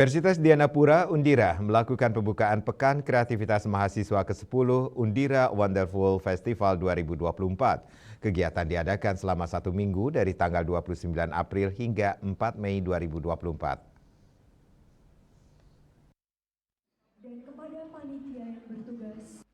Universitas Dianapura Undira melakukan pembukaan Pekan Kreativitas Mahasiswa ke-10 Undira Wonderful Festival 2024. Kegiatan diadakan selama 1 minggu dari tanggal 29 April hingga 4 Mei 2024. Dan kepada panitia yang bertugas.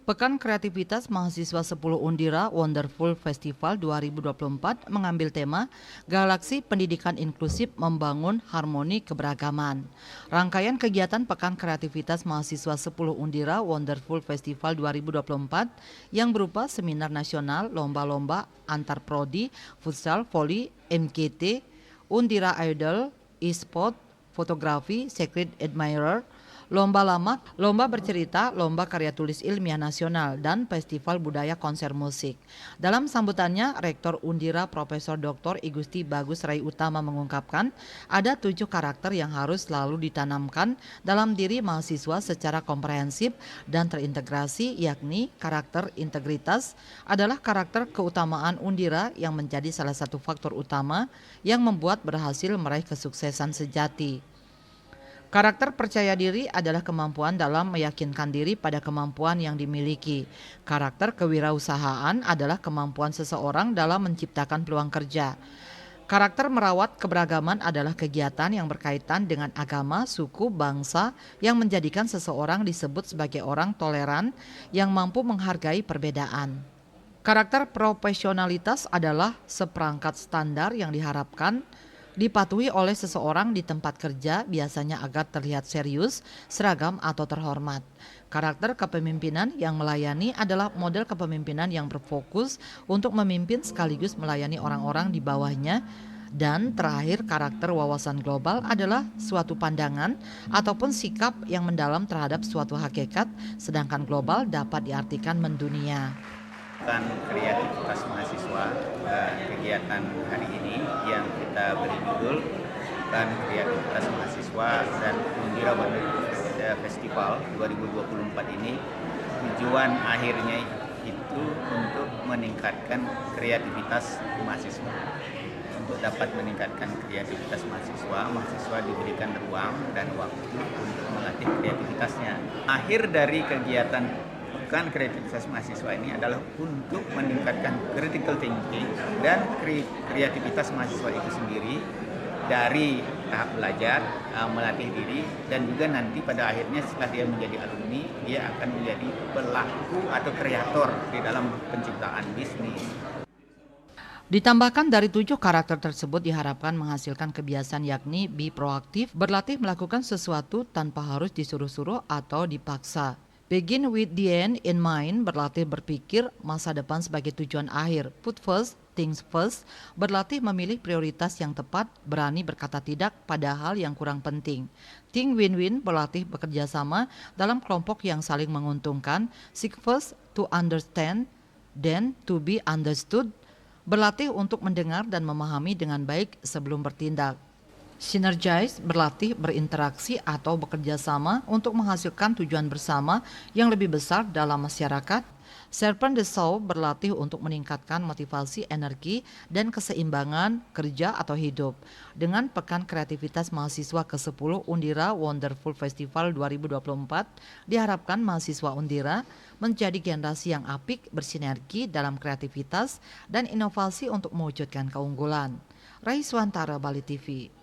Pekan Kreativitas Mahasiswa 10 Undira Wonderful Festival 2024 mengambil tema Galaksi Pendidikan Inklusif Membangun Harmoni Keberagaman. Rangkaian kegiatan Pekan Kreativitas Mahasiswa 10 Undira Wonderful Festival 2024 yang berupa seminar nasional, lomba-lomba antar prodi, futsal, voli, MKT, Undira Idol, e-sport, fotografi, Secret Admirer, lomba lamak, lomba bercerita, lomba karya tulis ilmiah nasional, dan festival budaya konser musik. Dalam sambutannya, Rektor Undira Profesor Dr. I Gusti Bagus Rai Utama mengungkapkan ada 7 karakter yang harus selalu ditanamkan dalam diri mahasiswa secara komprehensif dan terintegrasi, yakni karakter integritas adalah karakter keutamaan Undira yang menjadi salah satu faktor utama yang membuat berhasil meraih kesuksesan sejati. Karakter percaya diri adalah kemampuan dalam meyakinkan diri pada kemampuan yang dimiliki. Karakter kewirausahaan adalah kemampuan seseorang dalam menciptakan peluang kerja. Karakter merawat keberagaman adalah kegiatan yang berkaitan dengan agama, suku, bangsa yang menjadikan seseorang disebut sebagai orang toleran yang mampu menghargai perbedaan. Karakter profesionalitas adalah seperangkat standar yang diharapkan dipatuhi oleh seseorang di tempat kerja, biasanya agar terlihat serius, seragam, atau terhormat. Karakter kepemimpinan yang melayani adalah model kepemimpinan yang berfokus untuk memimpin sekaligus melayani orang-orang di bawahnya. Dan terakhir, karakter wawasan global adalah suatu pandangan ataupun sikap yang mendalam terhadap suatu hakikat, sedangkan global dapat diartikan mendunia. Pekan Kreativitas Mahasiswa, kegiatan hari ini yang kita beri judul Pekan Kreativitas Mahasiswa dan Undira Wonderful Festival 2024 ini tujuan akhirnya itu untuk meningkatkan kreativitas mahasiswa. Untuk dapat meningkatkan kreativitas mahasiswa diberikan ruang dan waktu untuk melatih kreativitasnya. Akhir dari kegiatan Pekan Kreativitas Mahasiswa ini adalah untuk meningkatkan critical thinking dan kreativitas mahasiswa itu sendiri dari tahap belajar, melatih diri, dan juga nanti pada akhirnya setelah dia menjadi alumni, dia akan menjadi pelaku atau kreator di dalam penciptaan bisnis. Ditambahkan dari 7 karakter tersebut diharapkan menghasilkan kebiasaan yakni be proaktif, berlatih melakukan sesuatu tanpa harus disuruh-suruh atau dipaksa. Begin with the end in mind, berlatih berpikir masa depan sebagai tujuan akhir. Put first, things first, berlatih memilih prioritas yang tepat, berani berkata tidak pada hal yang kurang penting. Think win-win, berlatih bekerja sama dalam kelompok yang saling menguntungkan. Seek first to understand, then to be understood, berlatih untuk mendengar dan memahami dengan baik sebelum bertindak. Synergize, berlatih berinteraksi atau bekerja sama untuk menghasilkan tujuan bersama yang lebih besar dalam masyarakat. Sharpen the saw, berlatih untuk meningkatkan motivasi, energi, dan keseimbangan kerja atau hidup. Dengan Pekan Kreativitas Mahasiswa ke-10 Undira Wonderful Festival 2024, diharapkan mahasiswa Undira menjadi generasi yang apik, bersinergi dalam kreativitas dan inovasi untuk mewujudkan keunggulan. Raiswantara, Bali TV.